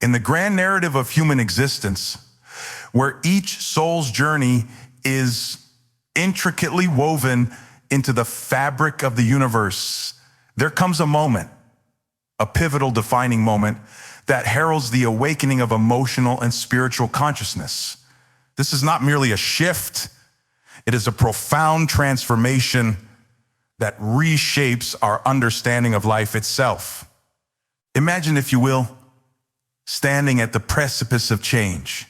In the grand narrative of human existence, where each soul's journey is intricately woven into the fabric of the universe, there comes a moment, a pivotal defining moment, that heralds the awakening of emotional and spiritual consciousness. This is not merely a shift, it is a profound transformation that reshapes our understanding of life itself. Imagine, if you will, standing at the precipice of change.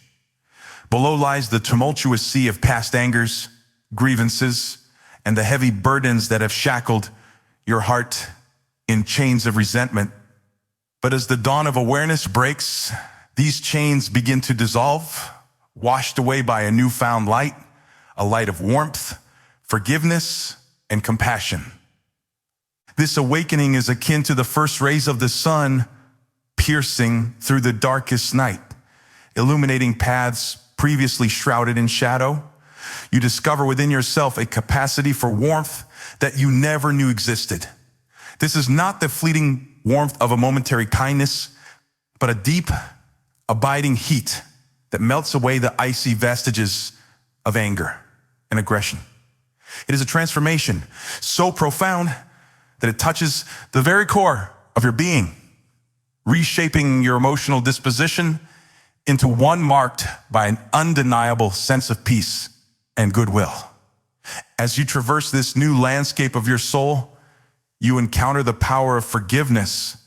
Below lies the tumultuous sea of past angers, grievances, and the heavy burdens that have shackled your heart in chains of resentment. But as the dawn of awareness breaks, these chains begin to dissolve, washed away by a newfound light, a light of warmth, forgiveness, and compassion. This awakening is akin to the first rays of the sun piercing through the darkest night, illuminating paths previously shrouded in shadow. You discover within yourself a capacity for warmth that you never knew existed. This is not the fleeting warmth of a momentary kindness, but a deep, abiding heat that melts away the icy vestiges of anger and aggression. It is a transformation so profound that it touches the very core of your being, reshaping your emotional disposition into one marked by an undeniable sense of peace and goodwill. As you traverse this new landscape of your soul, you encounter the power of forgiveness.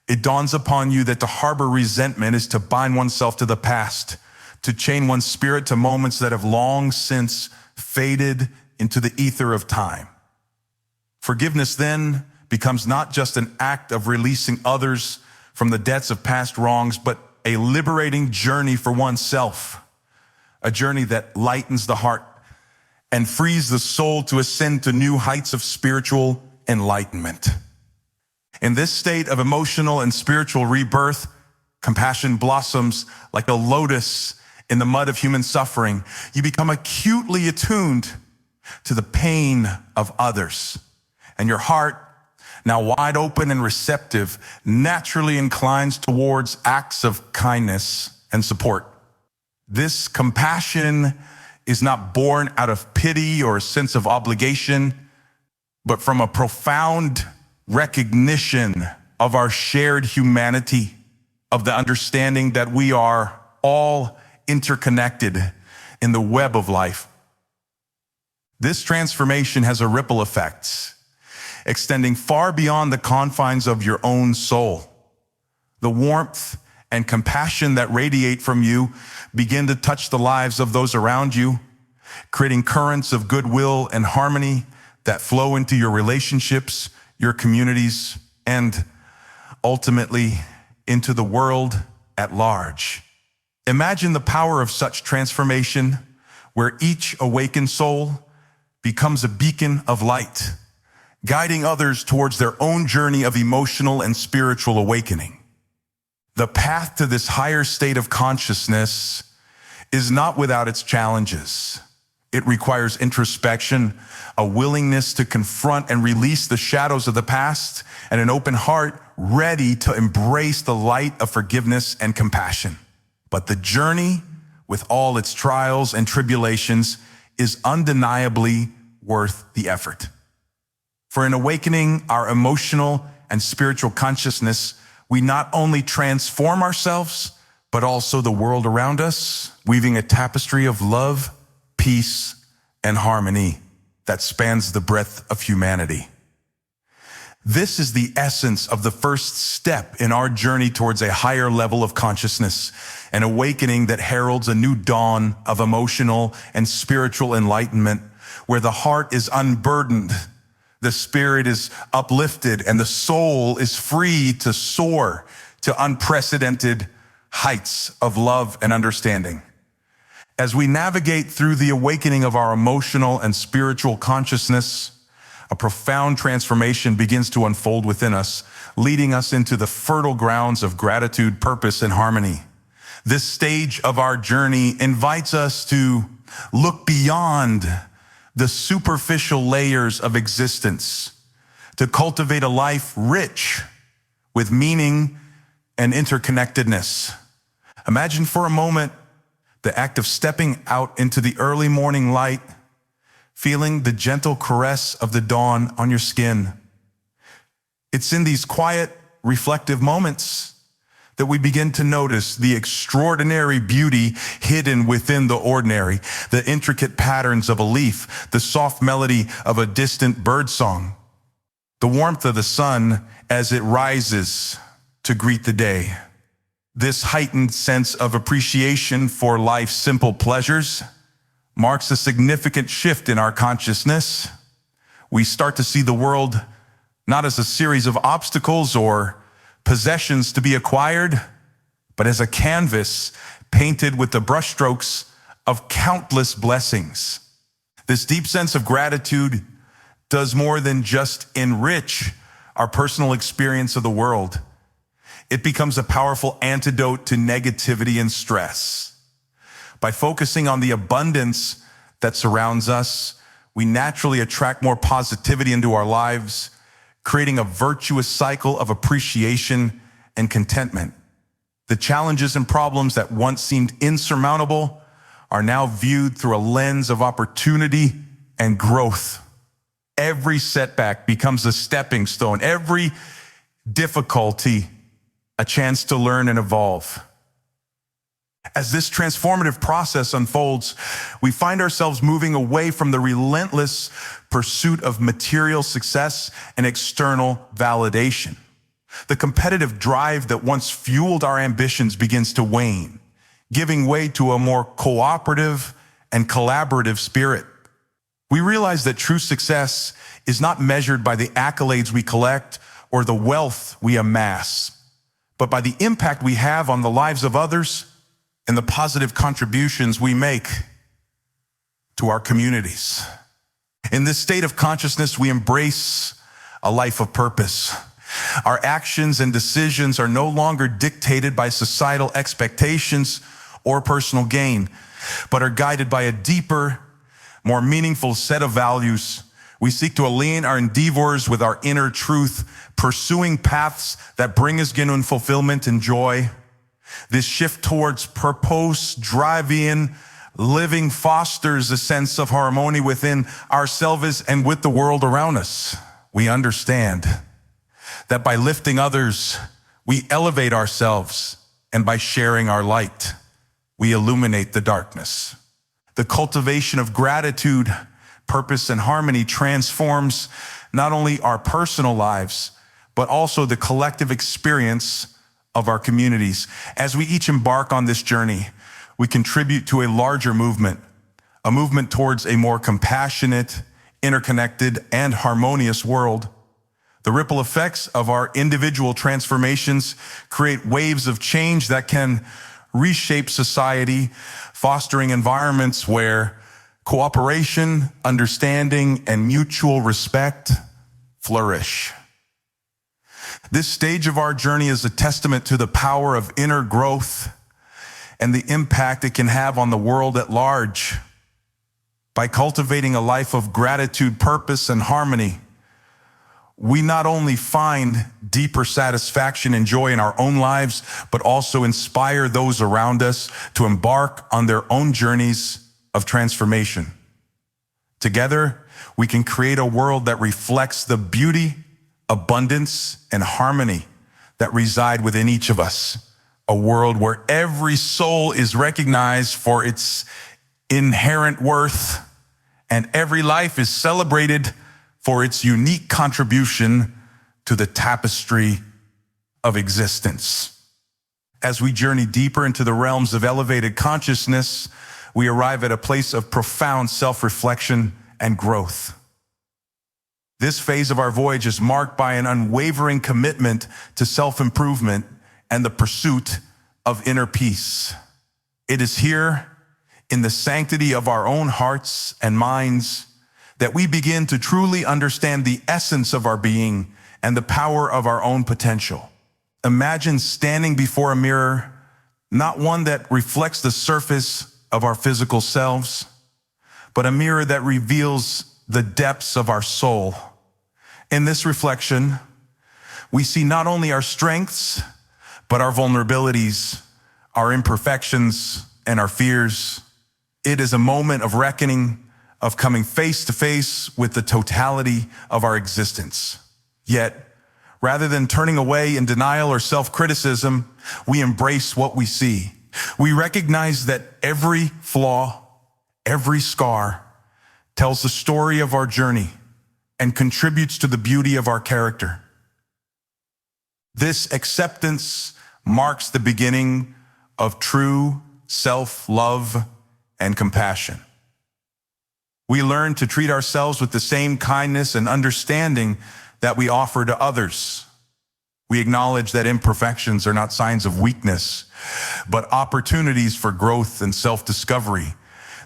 It dawns upon you that to harbor resentment is to bind oneself to the past, to chain one's spirit to moments that have long since faded into the ether of time. Forgiveness then becomes not just an act of releasing others from the debts of past wrongs, but a liberating journey for oneself, a journey that lightens the heart and frees the soul to ascend to new heights of spiritual enlightenment. In this state of emotional and spiritual rebirth, compassion blossoms like a lotus in the mud of human suffering. You become acutely attuned to the pain of others, and your heart, now wide open and receptive, naturally inclines towards acts of kindness and support. This compassion is not born out of pity or a sense of obligation, but from a profound recognition of our shared humanity, of the understanding that we are all interconnected in the web of life. This transformation has a ripple effect, extending far beyond the confines of your own soul. The warmth and compassion that radiate from you begin to touch the lives of those around you, creating currents of goodwill and harmony that flow into your relationships, your communities, and ultimately into the world at large. Imagine the power of such transformation, where each awakened soul becomes a beacon of light, guiding others towards their own journey of emotional and spiritual awakening. The path to this higher state of consciousness is not without its challenges. It requires introspection, a willingness to confront and release the shadows of the past, and an open heart ready to embrace the light of forgiveness and compassion. But the journey, with all its trials and tribulations, is undeniably worth the effort. For in awakening our emotional and spiritual consciousness, we not only transform ourselves, but also the world around us, weaving a tapestry of love, peace, and harmony that spans the breadth of humanity. This is the essence of the first step in our journey towards a higher level of consciousness, an awakening that heralds a new dawn of emotional and spiritual enlightenment, where the heart is unburdened, the spirit is uplifted, and the soul is free to soar to unprecedented heights of love and understanding. As we navigate through the awakening of our emotional and spiritual consciousness, a profound transformation begins to unfold within us, leading us into the fertile grounds of gratitude, purpose, and harmony. This stage of our journey invites us to look beyond the superficial layers of existence, to cultivate a life rich with meaning and interconnectedness. Imagine for a moment the act of stepping out into the early morning light, feeling the gentle caress of the dawn on your skin. It's in these quiet, reflective moments that we begin to notice the extraordinary beauty hidden within the ordinary, the intricate patterns of a leaf, the soft melody of a distant bird song, the warmth of the sun as it rises to greet the day. This heightened sense of appreciation for life's simple pleasures marks a significant shift in our consciousness. We start to see the world not as a series of obstacles or possessions to be acquired, but as a canvas painted with the brushstrokes of countless blessings. This deep sense of gratitude does more than just enrich our personal experience of the world. It becomes a powerful antidote to negativity and stress. By focusing on the abundance that surrounds us, we naturally attract more positivity into our lives, creating a virtuous cycle of appreciation and contentment. The challenges and problems that once seemed insurmountable are now viewed through a lens of opportunity and growth. Every setback becomes a stepping stone, every difficulty a chance to learn and evolve. As this transformative process unfolds, we find ourselves moving away from the relentless pursuit of material success and external validation. The competitive drive that once fueled our ambitions begins to wane, giving way to a more cooperative and collaborative spirit. We realize that true success is not measured by the accolades we collect or the wealth we amass, but by the impact we have on the lives of others and the positive contributions we make to our communities. In this state of consciousness, we embrace a life of purpose. Our actions and decisions are no longer dictated by societal expectations or personal gain, but are guided by a deeper, more meaningful set of values. We seek to align our endeavors with our inner truth, pursuing paths that bring us genuine fulfillment and joy. This shift towards purpose, driving, living fosters a sense of harmony within ourselves and with the world around us. We understand that by lifting others, we elevate ourselves, and by sharing our light, we illuminate the darkness. The cultivation of gratitude, purpose, and harmony transforms not only our personal lives, but also the collective experience of our communities. As we each embark on this journey, we contribute to a larger movement, a movement towards a more compassionate, interconnected, and harmonious world. The ripple effects of our individual transformations create waves of change that can reshape society, fostering environments where cooperation, understanding, and mutual respect flourish. This stage of our journey is a testament to the power of inner growth and the impact it can have on the world at large. By cultivating a life of gratitude, purpose, and harmony, we not only find deeper satisfaction and joy in our own lives, but also inspire those around us to embark on their own journeys of transformation. Together, we can create a world that reflects the beauty, abundance, and harmony that reside within each of us. A world where every soul is recognized for its inherent worth, and every life is celebrated for its unique contribution to the tapestry of existence. As we journey deeper into the realms of elevated consciousness, we arrive at a place of profound self-reflection and growth. This phase of our voyage is marked by an unwavering commitment to self-improvement and the pursuit of inner peace. It is here, in the sanctity of our own hearts and minds, that we begin to truly understand the essence of our being and the power of our own potential. Imagine standing before a mirror, not one that reflects the surface of our physical selves, but a mirror that reveals the depths of our soul. In this reflection, we see not only our strengths, but our vulnerabilities, our imperfections, and our fears. It is a moment of reckoning, of coming face to face with the totality of our existence. Yet, rather than turning away in denial or self-criticism, we embrace what we see. We recognize that every flaw, every scar, tells the story of our journey and contributes to the beauty of our character. This acceptance marks the beginning of true self-love and compassion. We learn to treat ourselves with the same kindness and understanding that we offer to others. We acknowledge that imperfections are not signs of weakness, but opportunities for growth and self-discovery.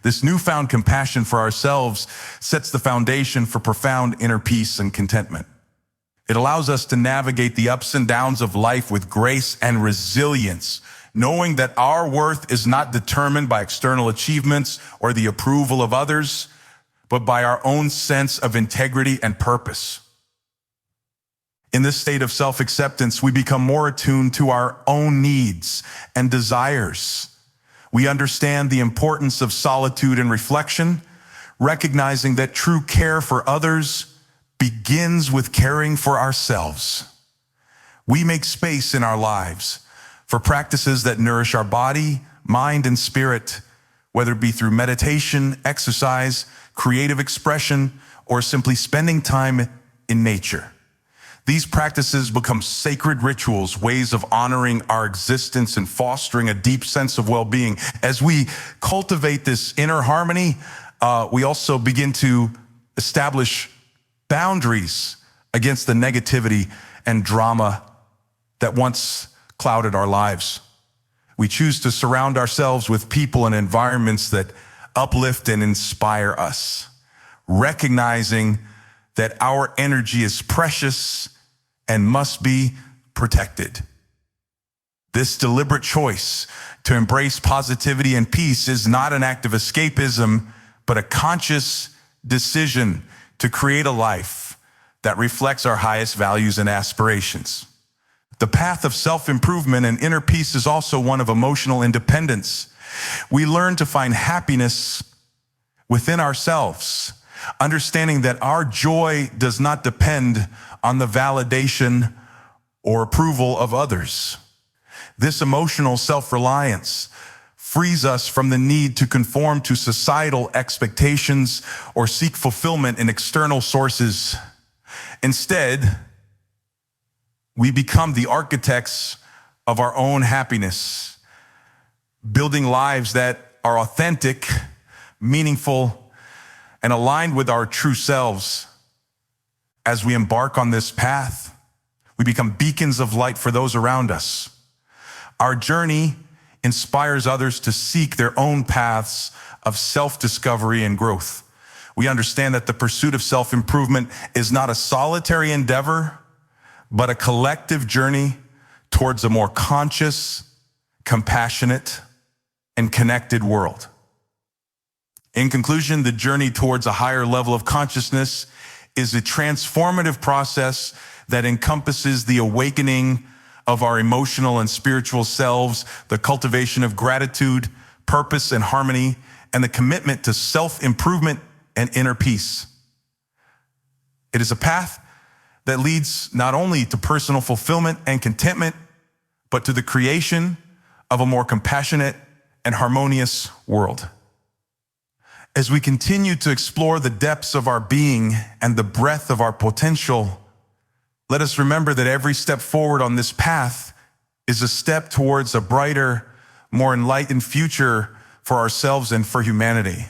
This newfound compassion for ourselves sets the foundation for profound inner peace and contentment. It allows us to navigate the ups and downs of life with grace and resilience, knowing that our worth is not determined by external achievements or the approval of others, but by our own sense of integrity and purpose. In this state of self-acceptance, we become more attuned to our own needs and desires. We understand the importance of solitude and reflection, recognizing that true care for others begins with caring for ourselves. We make space in our lives for practices that nourish our body, mind, and spirit, whether it be through meditation, exercise, creative expression, or simply spending time in nature. These practices become sacred rituals, ways of honoring our existence and fostering a deep sense of well-being. As we cultivate this inner harmony, we also begin to establish boundaries against the negativity and drama that once clouded our lives. We choose to surround ourselves with people and environments that uplift and inspire us, recognizing that our energy is precious and must be protected. This deliberate choice to embrace positivity and peace is not an act of escapism, but a conscious decision to create a life that reflects our highest values and aspirations. The path of self-improvement and inner peace is also one of emotional independence. We learn to find happiness within ourselves, understanding that our joy does not depend on the validation or approval of others. This emotional self-reliance frees us from the need to conform to societal expectations or seek fulfillment in external sources. Instead, we become the architects of our own happiness, building lives that are authentic, meaningful, and aligned with our true selves. As we embark on this path, we become beacons of light for those around us. Our journey inspires others to seek their own paths of self-discovery and growth. We understand that the pursuit of self-improvement is not a solitary endeavor, but a collective journey towards a more conscious, compassionate, and connected world. In conclusion, the journey towards a higher level of consciousness is a transformative process that encompasses the awakening of our emotional and spiritual selves, the cultivation of gratitude, purpose, and harmony, and the commitment to self-improvement and inner peace. It is a path that leads not only to personal fulfillment and contentment, but to the creation of a more compassionate and harmonious world. As we continue to explore the depths of our being and the breadth of our potential, let us remember that every step forward on this path is a step towards a brighter, more enlightened future for ourselves and for humanity.